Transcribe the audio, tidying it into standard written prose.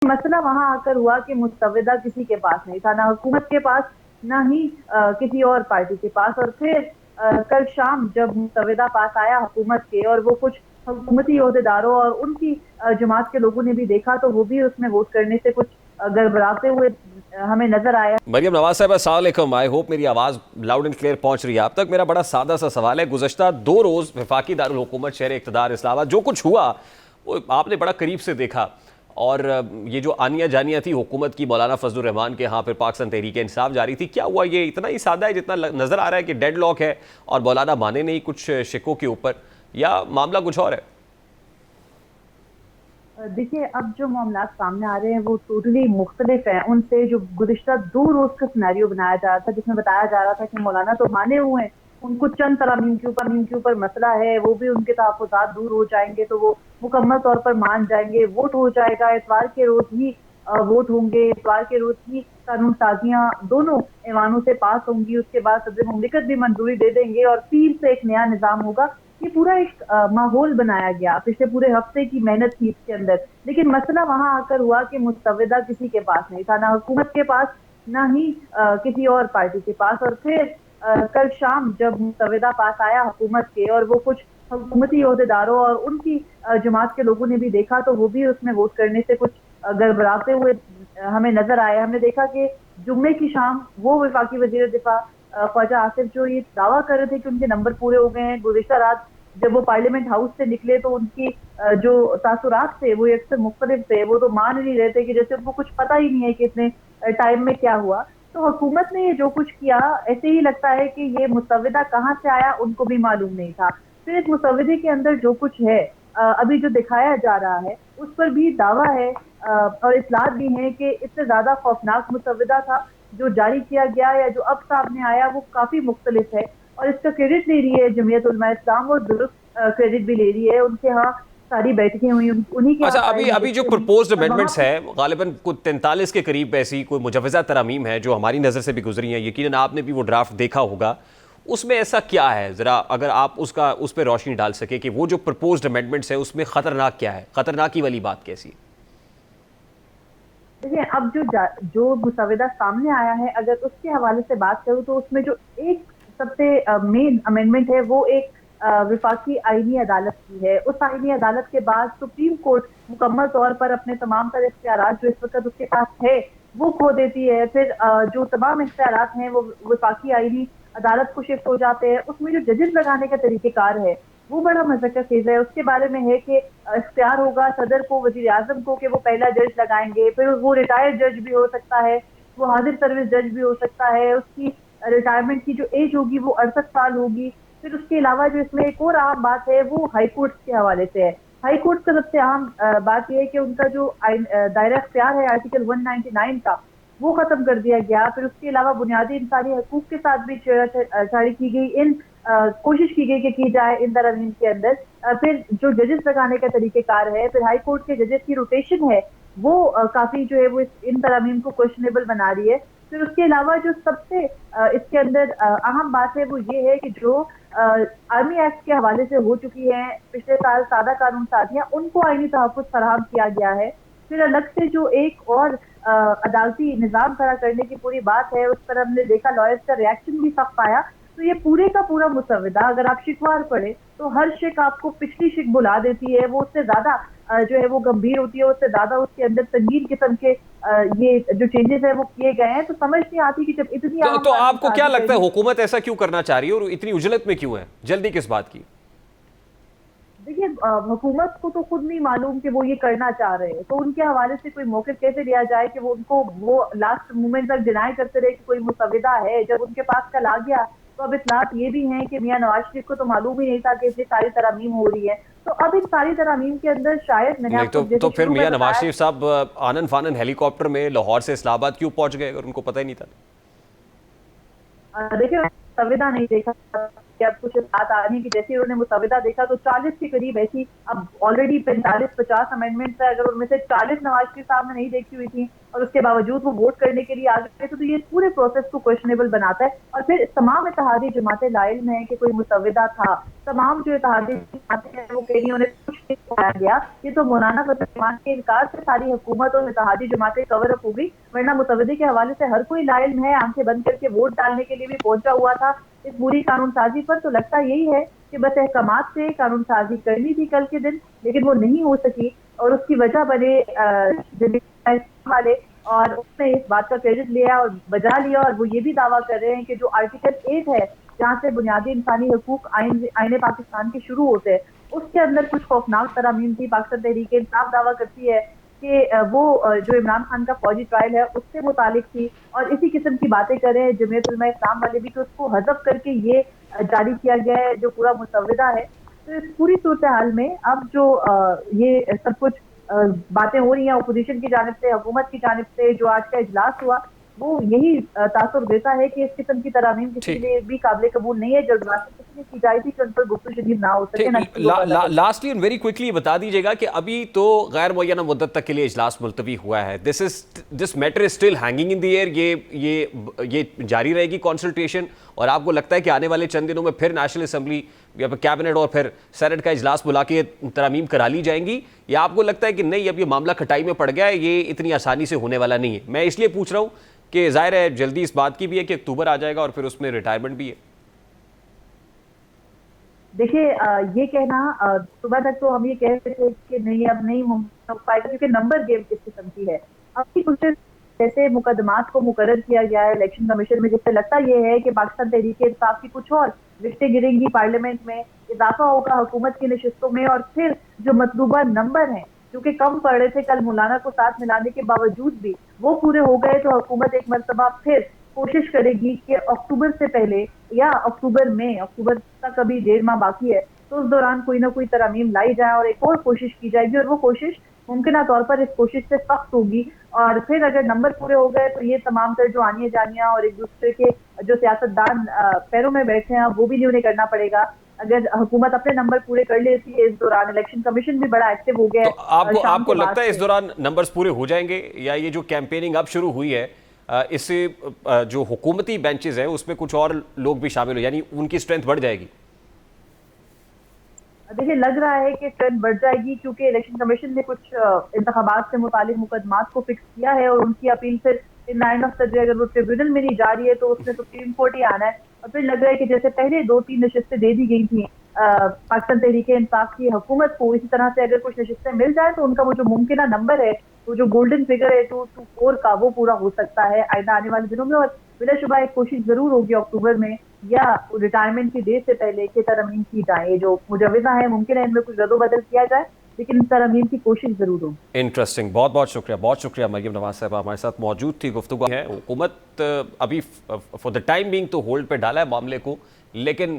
मसला वहाँ आकर हुआ कि मुस्तविदा किसी के पास नहीं था, ना हुकूमत के पास, ना ही किसी और पार्टी के पास। और फिर कल शाम जब मुस्तविदा पास आया हुकूमत के, और वो कुछ हुकूमती ओहदेदारों और उनकी जमात के लोगों ने भी देखा, तो वो भी उसमें वोट करने से कुछ गड़बड़ाते हुए हमें नजर आया। मरियम नवाज साहब, अस्सलाम वालेकुम। आई होप मेरी आवाज़ लाउड एंड क्लियर पहुंच रही है आप तक। मेरा बड़ा सादा सा सवाल है, गुज़श्ता 2 रोज़ वफाकी दारुल हुकूमत शहर इक़्तिदार इस्लामाबाद जो कुछ हुआ वो आपने बड़ा करीब से देखा, और ये जो आनिया जानिया थी हुकूमत की मौलाना फजलुर रहमान के यहाँ, फिर पाकिस्तान तहरीक इंसाफ जारी थी, क्या हुआ? ये इतना ही सादा है जितना नज़र आ रहा है कि डेड लॉक है और मौलाना माने नहीं कुछ शिकों के ऊपर, या मामला कुछ और है? देखिए, अब जो मामलात सामने आ रहे हैं वो टोटली मुख्तलिफ हैं उनसे जो गुज़िश्ता 2 रोज़ का सिनेरियो बनाया जा रहा था, जिसमें बताया जा रहा था कि मौलाना तो माने हुए हैं, उनको चंद तरामीम के ऊपर मसला है, वो भी उनके तहफ़्फ़ुज़ात दूर हो जाएंगे तो वो मुकम्मल तौर पर मान जाएंगे, वोट हो जाएगा, इतवार के रोज़ ही वोट होंगे, इतवार के रोज़ ही कानून साजियाँ दोनों ऐवानों से पास होंगी, उसके बाद सदर मुमलिकत भी मंजूरी दे देंगे और फिर से एक नया निज़ाम होगा। ये पूरा एक माहौल बनाया गया, पिछले पूरे हफ्ते की मेहनत थी इसके अंदर। लेकिन मसला वहाँ आकर हुआ कि मुस्तविदा किसी के पास नहीं था, ना हुकूमत के पास, ना ही किसी और पार्टी के पास। और फिर कल शाम जब मुस्तविदा पास आया हुकूमत के, और वो कुछ हुकूमती ओहदेदारों और उनकी जमात के लोगों ने भी देखा, तो वो भी उसमें वोट करने से कुछ गड़बड़ाते हुए हमें नजर आया। हमने देखा कि जुम्मे की शाम वो वफाकी वजीर दिफा ख्वाजा आसिफ जो ये दावा कर रहे थे कि उनके नंबर पूरे हो गए हैं, गुज़िश्ता रात जब वो पार्लियामेंट हाउस से निकले तो उनकी जो तासुरात थे वो अक्सर मुख्तलिफ थे। वो तो मान नहीं रहे थे कि जैसे उनको कुछ पता ही नहीं है कि इतने टाइम में क्या हुआ। तो हुकूमत ने ये जो कुछ किया, ऐसे ही लगता है कि ये मुस्तविदा कहाँ से आया उनको भी मालूम नहीं था। फिर इस मुस्तविदे के अंदर जो कुछ है अभी जो दिखाया जा रहा है उस पर भी दावा है और इतलात भी है कि इससे ज्यादा खौफनाक मुस्तविदा था जो जारी किया गया या जो अब सामने आया, वो काफी मुख्तलिफ है। और इसका क्रेडिट ले रही है जमीयत उलमा इस्लाम, और दुरुस्त क्रेडिट भी ले रही है। उनके यहाँ सारी बैठकें हुई, उन्हीं के यहाँ अच्छा, सारी अभी अभी जो नशिस्तें हुई प्रपोज्ड और वहाँ अमेंडमेंट्स है गालिबन कुछ 43 के करीब ऐसी कोई मुजवज़ा तरामीम है जो हमारी नज़र से भी गुजरी हैं, यकीनन आपने भी वो ड्राफ्ट देखा होगा। उसमें ऐसा क्या है, ज़रा अगर आप उस पर रोशनी डाल सके कि वो जो प्रपोज्ड अमेंडमेंट्स है उसमें ख़तरनाक क्या है, ख़तरनाकी वाली बात कैसी है? देखिए, अब जो मुसविदा सामने आया है, अगर उसके हवाले से बात करूँ तो उसमें जो एक सबसे मेन अमेंडमेंट है वो एक विफाकी आईनी अदालत की है। उस आईनी अदालत के बाद सुप्रीम कोर्ट मुकम्मल तौर पर अपने तमाम तर इख्तियारात जो इस वक्त उसके पास है वो खो देती है। फिर जो तमाम इख्तियारात हैं वो विफाकी आईनी अदालत को शिफ्ट हो जाते हैं। उसमें जो जजेस लगाने का तरीक़ेकार है वो बड़ा मज़क्कर चीज़ है। उसके बारे में है कि इख्तियार होगा सदर को, वज़ीर आज़म को, कि वो पहला जज लगाएंगे, फिर वो रिटायर्ड जज भी हो सकता है, वो हाजिर सर्विस जज भी हो सकता है, उसकी रिटायरमेंट की जो एज होगी वो 68 साल होगी। फिर उसके अलावा जो इसमें एक और अहम बात है वो हाई कोर्ट के हवाले से है। हाई कोर्ट का सबसे अहम बात यह है कि उनका जो दायरा इख्तियार है आर्टिकल 199 का वो खत्म कर दिया गया। फिर उसके अलावा बुनियादी इंसानी हकूक के साथ भी छेड़छाड़ी की गई, इन कोशिश की गई कि की जाए इन तरमीम के अंदर। फिर जो जजेस लगाने का तरीकेकार है, फिर हाई कोर्ट के जजेस की रोटेशन है, वो काफी जो है वो इन तरमीम को क्वेश्चनेबल बना रही है। फिर उसके अलावा जो सबसे इसके अंदर अहम बात है वो ये है कि जो आर्मी एक्ट के हवाले से हो चुकी है पिछले साल सादा कानून साजियां, उनको आईनी तहफ़्फ़ुज़ फराहम किया गया है। फिर अलग से जो एक और अदालती निज़ाम खड़ा करने की पूरी बात है, उस पर हमने देखा लॉयर्स का रिएक्शन भी सख्त आया। तो ये पूरे का पूरा मुसविदा अगर आप शिकवार पढ़े तो हर शिक आपको पिछली शिक बुला देती है, वो उससे ज्यादा जो है वो गंभीर होती है, उससे ज्यादा उसके अंदर संगीन किस्म के ये जो चेंजेस है वो किए गए हैं। तो समझ नहीं आती कि जब इतनी अहम तो कानून आपको क्या साजी लगता है करनी। हुकूमत ऐसा क्यों करना चाह रही है और इतनी उजलत में क्यों है, जल्दी किस बात की? देखिए, हुकूमत को तो खुद नहीं मालूम कि वो ये करना चाह रहे हैं, तो उनके हवाले से कोई मौक़िफ़ कैसे लिया जाए कि वो उनको वो लास्ट मोमेंट तक डिनाई करते रहे कि कोई मुसविदा है। जब उनके पास कल आ गया तो अब इत्तलात ये भी हैं कि मियां नवाज शरीफ को तो मालूम ही नहीं था कि इतनी सारी तरामीम हो रही है। तो अब इन सारी तरामीम के अंदर शायद मैंने नहीं आपको तो जैसे फिर शुरू में मियां नवाज बताया। शरीफ साहब आनन फानन हेलीकॉप्टर में लाहौर से इस्लामाबाद क्यों पहुंच गए अगर उनको पता ही नहीं था? देखिए, संविदा नहीं देखा कि अब कुछ बात आ रही है कि जैसे उन्होंने मुसविदा देखा तो 40 के करीब ऐसी अब ऑलरेडी 45-50 अमेंडमेंट है, अगर उनमें से 40 नवाज शरीफ साहब ने नहीं देखी हुई थी اور اس کے باوجود وہ ووٹ کرنے کے لیے آ گئے تو یہ پورے پروسیس کو کویشنیبل بناتا ہے. اور پھر تمام اتحادی جماعتیں لاعلم ہیں کہ کوئی مسودہ تھا. تمام جو اتحادی جماعتیں ہیں وہ کہیں انہیں کچھ نہیں کھایا گیا. یہ تو مولانا فضل الرحمان کے انکار سے ساری حکومت اور اتحادی جماعتیں کور اپ ہو گئی, ورنہ مسودے کے حوالے سے ہر کوئی لاعلم ہے, آنکھیں بند کر کے ووٹ ڈالنے کے لیے بھی پہنچا ہوا تھا اس پوری قانون سازی پر. تو لگتا یہی ہے کہ بس احکامات سے قانون سازی کرنی تھی کل کے دن, لیکن وہ نہیں ہو سکی, اور اس کی وجہ بنے والے, اور اس نے اس بات کا کریڈٹ لیا اور بجا لیا, اور وہ یہ بھی دعویٰ کر رہے ہیں کہ جو آرٹیکل 8 ہے جہاں سے بنیادی انسانی حقوق آئین پاکستان کے شروع ہوتے ہیں, اس کے اندر کچھ خوفناک ترامیم تھی. پاکستان تحریک انصاف دعویٰ کرتی ہے کہ وہ جو عمران خان کا فوجی ٹرائل ہے اس سے متعلق تھی, اور اسی قسم کی باتیں کر رہے ہیں جمعیت علماء اسلام والے بھی کہ اس کو حذف کر کے یہ جاری کیا گیا ہے جو پورا مسودہ ہے. تو اس پوری صورتحال میں اب جو یہ سب کچھ باتیں ہو رہی ہیں اپوزیشن کی جانب سے, حکومت کی جانب سے, جو آج کا اجلاس ہوا وہ یہی تاثر دیتا ہے کہ اس قسم کی ترامیم کسی کے لیے بھی قابل قبول نہیں ہے. جلدبازی کسی نے کی جائے تھی کہ ان پر گفتگو شدید نہ ہو سکے. لاسٹلی ویری کوئکلی بتا دیجیے گا کہ ابھی تو غیر معینہ مدت تک کے لیے اجلاس ملتوی ہوا ہے. This matter is still hanging in the air. یہ جاری رہے گی کنسلٹیشن, اور آپ کو لگتا ہے کہ آنے والے چند دنوں میں پھر نیشنل اسمبلی یا پھر کیبنٹ اور پھر سینٹ کا اجلاس بلا کے ترامیم کرا لی جائیں گی, یا آپ کو لگتا ہے کہ نہیں اب یہ معاملہ کھٹائی میں پڑ گیا ہے, یہ اتنی آسانی سے ہونے والا نہیں ہے؟ میں اس لیے پوچھ رہا ہوں کہ ظاہر ہے جلدی اس بات کی بھی ہے کہ اکتوبر آ جائے گا اور پھر اس میں ریٹائرمنٹ بھی ہے. دیکھیے یہ کہنا صبح تک تو ہم یہ کہہ رہے تھے کہ نہیں اب نہیں ہو پائے گا, کیونکہ نمبر گیم کس قسم کی ہے. اب کی کچھ جیسے مقدمات کو مقرر کیا گیا ہے الیکشن کمیشن میں, جس سے لگتا یہ ہے کہ پاکستان تحریک انصاف کی کچھ اور وکٹیں گریں گی, پارلیمنٹ میں اضافہ ہوگا حکومت کی نشستوں میں, اور پھر جو مطلوبہ نمبر ہیں کیونکہ کم پڑ رہے تھے کل مولانا کو ساتھ ملانے کے باوجود بھی وہ پورے ہو گئے, تو حکومت ایک مرتبہ پھر کوشش کرے گی کہ اکتوبر سے پہلے یا اکتوبر تک ابھی 1.5 ماہ باقی ہے, تو اس دوران کوئی نہ کوئی ترامیم لائی جائے اور ایک اور کوشش کی جائے گی, اور وہ کوشش ممکنہ طور پر اس کوشش سے سخت ہوگی. اور پھر اگر نمبر پورے ہو گئے تو یہ تمام تر جو آنیاں جانیاں اور ایک دوسرے کے جو سیاستدان پیروں میں بیٹھے ہیں وہ بھی نہیں انہیں کرنا پڑے گا. اگر حکومت اپنے نمبر پورے کر لیتی ہے اس دوران, الیکشن کمیشن بھی بڑا ایکٹیو ہو گیا ہے. تو آپ کو لگتا ہے اس دوران نمبرز پورے ہو جائیں گے, یا یہ جو کیمپیننگ اب شروع ہوئی ہے اس سے جو حکومتی بینچز ہیں اس میں کچھ اور لوگ بھی شامل ہو, یعنی ان کی اسٹرینتھ بڑھ جائے گی؟ دیکھیے لگ رہا ہے کہ ٹرینڈ بڑھ جائے گی, کیونکہ الیکشن کمیشن نے کچھ انتخابات سے متعلق مقدمات کو فکس کیا ہے, اور ان کی اپیل پھر لائن آف سرجری اگر وہ ٹریبیونل میں نہیں جا رہی ہے تو اس میں سپریم کورٹ ہی آنا ہے. اور پھر لگ رہا ہے کہ جیسے پہلے 2-3 نشستیں دے دی گئی تھیں پاکستان تحریک انصاف کی حکومت کو, اسی طرح سے اگر کچھ نشستیں مل جائیں تو ان کا وہ جو ممکنہ نمبر ہے, وہ جو گولڈن فگر ہے 224 کا, وہ پورا ہو سکتا ہے آئندہ آنے والے دنوں میں. اور بلا شبہ ایک کوشش ضرور ہوگی اکتوبر میں یا ریٹائرمنٹ کی ڈیٹ سے پہلے کہ ترامیم کی جائے. جو مجوزہ ہیں ممکن ہے ان میں کچھ رد و بدل کیا جائے, لیکن ترامیم کی کوشش ضرور ہوگی. انٹرسٹنگ, بہت شکریہ مریم نواز صاحبہ ہمارے ساتھ موجود تھی. گفتگو ہے حکومت ابھی فار دا ٹائم بینگ تو ہولڈ پہ ڈالا ہے معاملے کو, لیکن